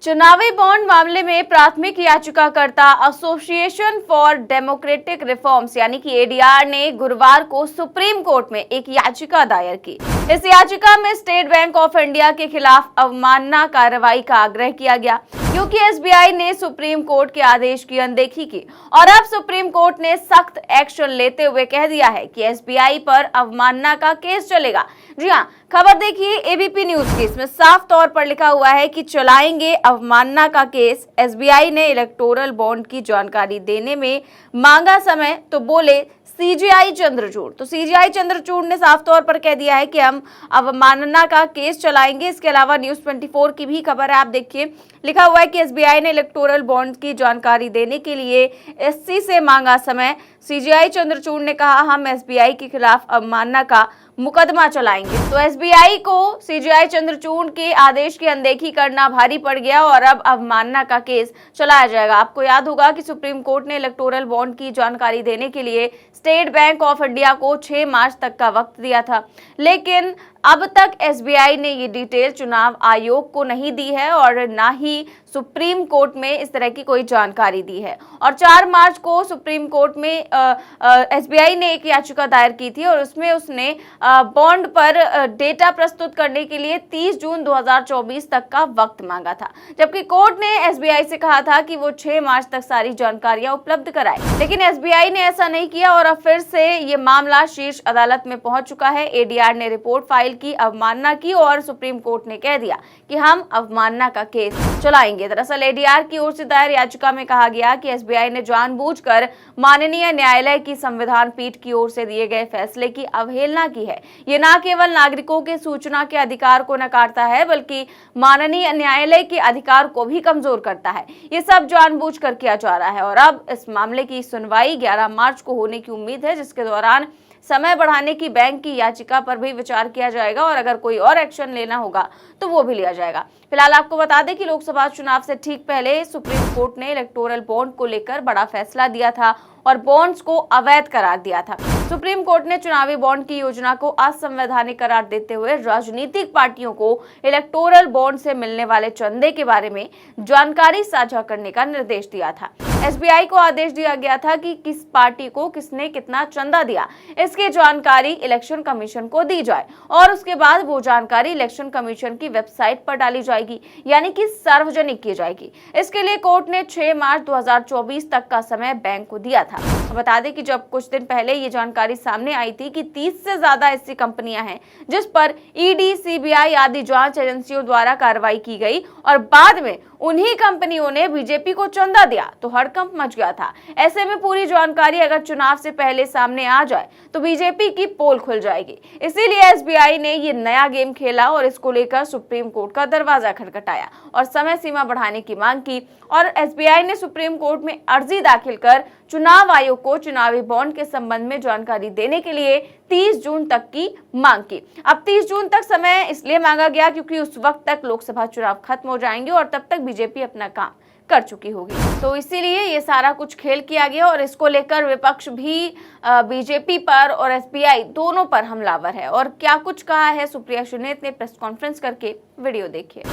चुनावी बॉन्ड मामले में प्राथमिक याचिकाकर्ता एसोसिएशन फॉर डेमोक्रेटिक रिफॉर्म्स यानी कि एडीआर ने गुरुवार को सुप्रीम कोर्ट में एक याचिका दायर की। इस याचिका में स्टेट बैंक ऑफ इंडिया के खिलाफ अवमानना कार्रवाई का आग्रह किया गया क्योंकि एसबीआई ने सुप्रीम कोर्ट के आदेश की अनदेखी की और अब सुप्रीम कोर्ट ने सख्त एक्शन लेते हुए कह दिया है कि एसबीआई पर अवमानना का केस चलेगा। जी हां, खबर देखिए एबीपी न्यूज की। इसमें साफ तौर पर लिखा हुआ है कि चलाएंगे अवमानना का केस। एसबीआई ने इलेक्टोरल बॉन्ड की जानकारी देने में मांगा समय तो बोले सीजीआई चंद्रचूड़। तो सीजीआई चंद्रचूड़ ने साफ तौर पर कह दिया है कि हम अवमानना का केस चलाएंगे। इसके अलावा न्यूज 24 की भी खबर है, आप देखिए, लिखा हुआ है कि एसबीआई ने इलेक्टोरल बॉन्ड की जानकारी देने के लिए एससी से मांगा समय। सीजीआई चंद्रचूड़ ने कहा हम एसबीआई के खिलाफ अवमानना का मुकदमा चलाएंगे। तो एसबीआई को सीजीआई चंद्रचूड़ के आदेश की अनदेखी करना भारी पड़ गया और अब अवमानना का केस चलाया जाएगा। आपको याद होगा कि सुप्रीम कोर्ट ने इलेक्टोरल बॉन्ड की जानकारी देने के लिए स्टेट बैंक ऑफ इंडिया को 6 मार्च तक का वक्त दिया था, लेकिन अब तक एसबीआई ने ये डिटेल चुनाव आयोग को नहीं दी है और ना ही सुप्रीम कोर्ट में इस तरह की कोई जानकारी दी है। और 4 मार्च को सुप्रीम कोर्ट में एसबीआई ने एक याचिका दायर की थी और उसमें उसने बॉन्ड पर डेटा प्रस्तुत करने के लिए 30 जून 2024 तक का वक्त मांगा था, जबकि कोर्ट ने एसबीआई से कहा था कि वो 6 मार्च तक सारी जानकारियां उपलब्ध कराए। लेकिन एसबीआई ने ऐसा नहीं किया और अब फिर से ये मामला शीर्ष अदालत में पहुंच चुका है। एडीआर ने रिपोर्ट फाइल की, अवमानना की और सुप्रीम कोर्ट ने कह दिया कि हम अवमानना का केस चलाएंगे। दरअसल एडीआर की ओर से दायर याचिका में कहा गया कि एसबीआई ने जानबूझकर माननीय न्यायालय की संविधान पीठ की ओर से दिए गए फैसले की अवहेलना की है। ये न केवल नागरिकों के सूचना के अधिकार को नकारता है बल्कि माननीय न्यायालय के अधिकार को भी कमजोर करता है। ये सब जानबूझकर किया जा रहा है और अब इस मामले की सुनवाई 11 मार्च को होने की उम्मीद है, जिसके दौरान समय बढ़ाने की बैंक की याचिका पर भी विचार किया जाएगा और अगर कोई और एक्शन लेना होगा तो वो भी लिया जाएगा। फिलहाल आपको बता दें कि लोकसभा चुनाव से ठीक पहले सुप्रीम कोर्ट ने इलेक्टोरल बॉन्ड को लेकर बड़ा फैसला दिया था और बॉन्ड्स को अवैध करार दिया था। सुप्रीम कोर्ट ने चुनावी बॉन्ड की योजना को असंवैधानिक करार देते हुए राजनीतिक पार्टियों को इलेक्टोरल बॉन्ड से मिलने वाले चंदे के बारे में जानकारी साझा करने का निर्देश दिया था। एसबीआई को आदेश दिया गया था कि किस पार्टी को किसने कितना चंदा दिया, इसकी जानकारी इलेक्शन कमीशन को दी जाए और उसके बाद वो जानकारी इलेक्शन कमीशन की वेबसाइट पर डाली जाएगी, यानी कि सार्वजनिक की जाएगी। इसके लिए कोर्ट ने 6 मार्च 2024 तक का समय बैंक को दिया था। बता दें कि जब कुछ दिन पहले ये जानकारी सामने आई थी कि 30 से ज्यादा ऐसी कंपनियां हैं जिस पर ईडी, सीबीआई आदि जांच एजेंसियों द्वारा कार्रवाई की गई और बाद में उन्हीं कंपनियों ने बीजेपी को चंदा दिया, तो हड़कंप मच गया था। ऐसे में पूरी जानकारी अगर चुनाव से पहले सामने आ जाए तो बीजेपी की पोल खुल जाएगी। इसीलिए एसबीआई ने ये नया गेम खेला और इसको लेकर सुप्रीम कोर्ट का दरवाजा खटखटाया और समय सीमा बढ़ाने की मांग की और एसबीआई ने सुप्रीम कोर्ट में अर्जी दाखिल कर चुनाव आयोग को चुनावी बॉन्ड के संबंध में जानकारी देने के लिए 30 जून तक की मांग की। अब 30 जून तक समय इसलिए मांगा गया क्योंकि उस वक्त तक लोकसभा चुनाव खत्म हो जाएंगे और तब तक बीजेपी अपना काम कर चुकी होगी। तो इसीलिए ये सारा कुछ खेल किया गया और इसको लेकर विपक्ष भी बीजेपी पर और एसबीआई दोनों पर हमलावर है। और क्या कुछ कहा है सुप्रिया सुनेत ने प्रेस कॉन्फ्रेंस करके, वीडियो देखिए।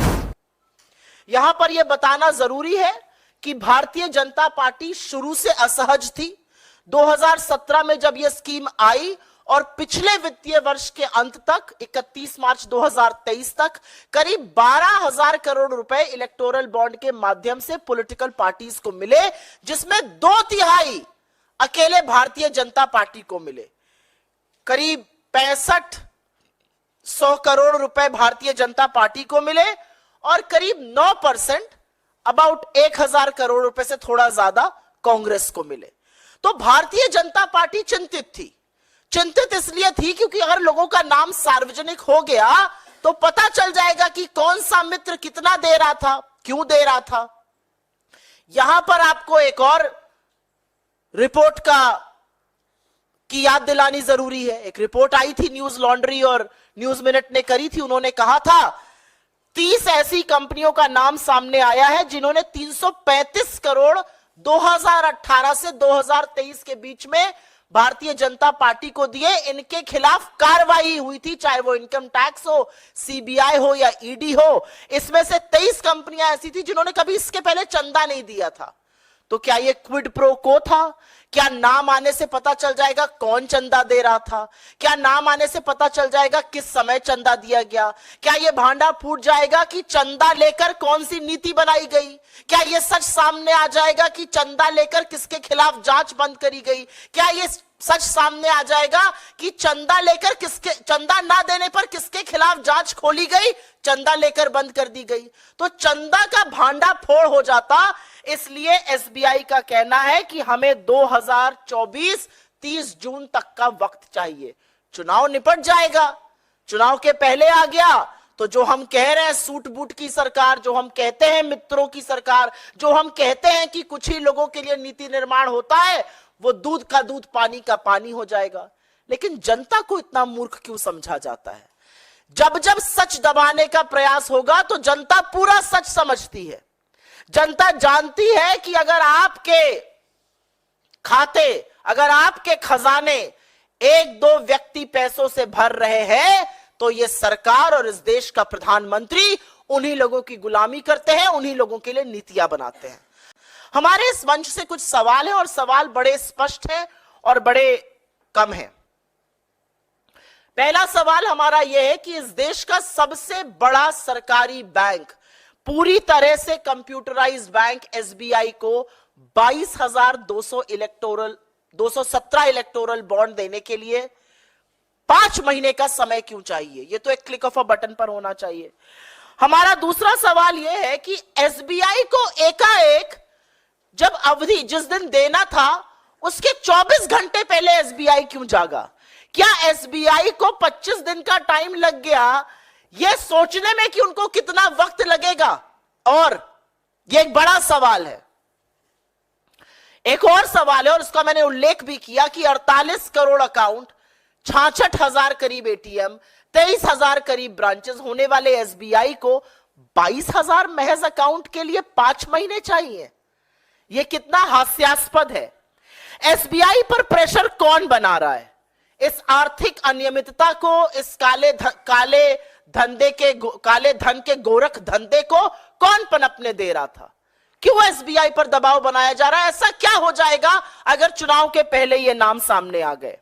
यहां पर यह बताना जरूरी है कि भारतीय जनता पार्टी शुरू से असहज थी। 2017 में जब यह स्कीम आई और पिछले वित्तीय वर्ष के अंत तक 31 मार्च 2023 तक करीब 12,000 करोड़ रुपए इलेक्टोरल बॉन्ड के माध्यम से पॉलिटिकल पार्टीज को मिले, जिसमें 2/3 अकेले भारतीय जनता पार्टी को मिले। करीब 6500 करोड़ रुपए भारतीय जनता पार्टी को मिले और करीब 9% अबाउट 1000 करोड़ रुपए से थोड़ा ज्यादा कांग्रेस को मिले। तो भारतीय जनता पार्टी चिंतित थी। चिंतित इसलिए थी क्योंकि अगर लोगों का नाम सार्वजनिक हो गया तो पता चल जाएगा कि कौन सा मित्र कितना दे रहा था, क्यों दे रहा था। यहां पर आपको एक और रिपोर्ट की याद दिलानी जरूरी है। एक रिपोर्ट आई थी, न्यूज लॉन्ड्री और न्यूज मिनट ने करी थी। उन्होंने कहा था 30 ऐसी कंपनियों का नाम सामने आया है जिन्होंने 335 करोड़ 2018 से 2023 के बीच में भारतीय जनता पार्टी को दिए, इनके खिलाफ कार्रवाई हुई थी, चाहे वो इनकम टैक्स हो, सीबीआई हो या ईडी हो। इसमें से 23 कंपनियां ऐसी थी जिन्होंने कभी इसके पहले चंदा नहीं दिया था। तो क्या ये क्विड प्रो को था? क्या नाम आने से पता चल जाएगा कौन चंदा दे रहा था? क्या नाम आने से पता चल जाएगा किस समय चंदा दिया गया? क्या ये भांडा फूट जाएगा कि चंदा लेकर कौन सी नीति बनाई गई? क्या ये सच सामने आ जाएगा कि चंदा लेकर किसके खिलाफ जांच बंद करी गई? क्या ये सच सामने आ जाएगा कि चंदा लेकर चंदा ना देने पर किसके खिलाफ जांच खोली गई, चंदा लेकर बंद कर दी गई? तो चंदा का भांडा फोड़ हो जाता। इसलिए एसबीआई का कहना है कि हमें 2024 30 जून तक का वक्त चाहिए। चुनाव निपट जाएगा, चुनाव के पहले आ गया तो जो हम कह रहे हैं सूट बूट की सरकार, जो हम कहते हैं मित्रों की सरकार, जो हम कहते हैं कि कुछ ही लोगों के लिए नीति निर्माण होता है, वो दूध का दूध पानी का पानी हो जाएगा। लेकिन जनता को इतना मूर्ख क्यों समझा जाता है? जब जब सच दबाने का प्रयास होगा तो जनता पूरा सच समझती है। जनता जानती है कि अगर आपके खाते, अगर आपके खजाने एक दो व्यक्ति पैसों से भर रहे हैं तो ये सरकार और इस देश का प्रधानमंत्री उन्हीं लोगों की गुलामी करते हैं, उन्हीं लोगों के लिए नीतियां बनाते हैं। हमारे इस मंच से कुछ सवाल हैं और सवाल बड़े स्पष्ट हैं और बड़े कम हैं। पहला सवाल हमारा यह है कि इस देश का सबसे बड़ा सरकारी बैंक, पूरी तरह से कंप्यूटराइज्ड बैंक एसबीआई को 217 इलेक्टोरल बॉन्ड देने के लिए 5 महीने का समय क्यों चाहिए? ये तो एक क्लिक ऑफ अ बटन पर होना चाहिए। हमारा दूसरा सवाल यह है कि एसबीआई को एकाएक जब अवधि जिस दिन देना था उसके 24 घंटे पहले एसबीआई क्यों जागा? क्या एसबीआई को 25 दिन का टाइम लग गया यह सोचने में कि उनको कितना वक्त लगेगा? और यह एक बड़ा सवाल है। एक और सवाल है और उसका मैंने उल्लेख भी किया कि 48 करोड़ अकाउंट, 66,000 करीब एटीएम, 23,000 करीब ब्रांचेस होने वाले एसबीआई को 22,000 महज अकाउंट के लिए 5 महीने चाहिए। यह कितना हास्यास्पद है। एसबीआई पर प्रेशर कौन बना रहा है? इस आर्थिक अनियमितता को, इस काले धन के गोरख धंधे को कौन पनपने दे रहा था? क्यों एसबीआई पर दबाव बनाया जा रहा है? ऐसा क्या हो जाएगा अगर चुनाव के पहले ये नाम सामने आ गए?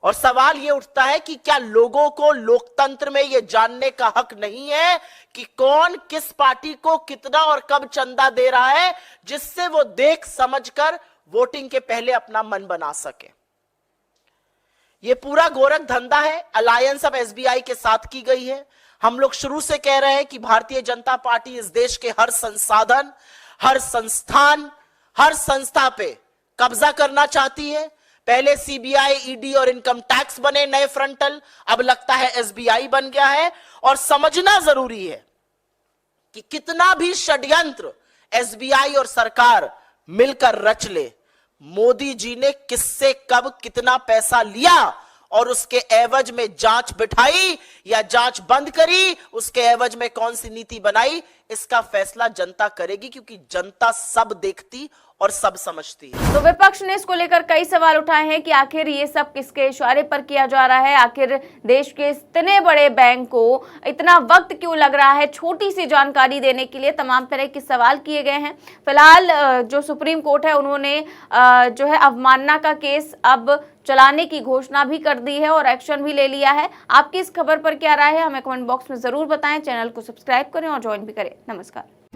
और सवाल ये उठता है कि क्या लोगों को लोकतंत्र में ये जानने का हक नहीं है कि कौन किस पार्टी को कितना और कब चंदा दे रहा है, जिससे वो देख समझकर वोटिंग के पहले अपना मन बना सके? ये पूरा गोरख धंधा है, अलायंस अब एसबीआई के साथ की गई है। हम लोग शुरू से कह रहे हैं कि भारतीय जनता पार्टी इस देश के हर संसाधन, हर संस्थान, हर संस्था पे कब्जा करना चाहती है। पहले सीबीआई, ईडी और इनकम टैक्स बने नए फ्रंटल, अब लगता है एसबीआई बन गया है। और समझना जरूरी है कि कितना भी षड्यंत्र एसबीआई और सरकार मिलकर रच ले, मोदी जी ने किससे कब कितना पैसा लिया और उसके एवज में जांच बिठाई या जांच बंद करी, उसके एवज में कौन सी नीति बनाई, इसका फैसला जनता करेगी, क्योंकि जनता सब देखती और सब समझती है। तो विपक्ष ने इसको लेकर कई सवाल उठाए हैं कि आखिर ये सब किसके इशारे पर किया जा रहा है? आखिर देश के इतने बड़े बैंक को इतना वक्त क्यों लग रहा है छोटी सी जानकारी देने के लिए? तमाम तरह के सवाल किए गए हैं। फिलहाल जो सुप्रीम कोर्ट है उन्होंने जो है अवमानना का केस अब चलाने की घोषणा भी कर दी है और एक्शन भी ले लिया है। आपकी इस खबर पर क्या राय है, हमें कमेंट बॉक्स में जरूर बताएं। चैनल को सब्सक्राइब करें और ज्वाइन भी करें। नमस्कार।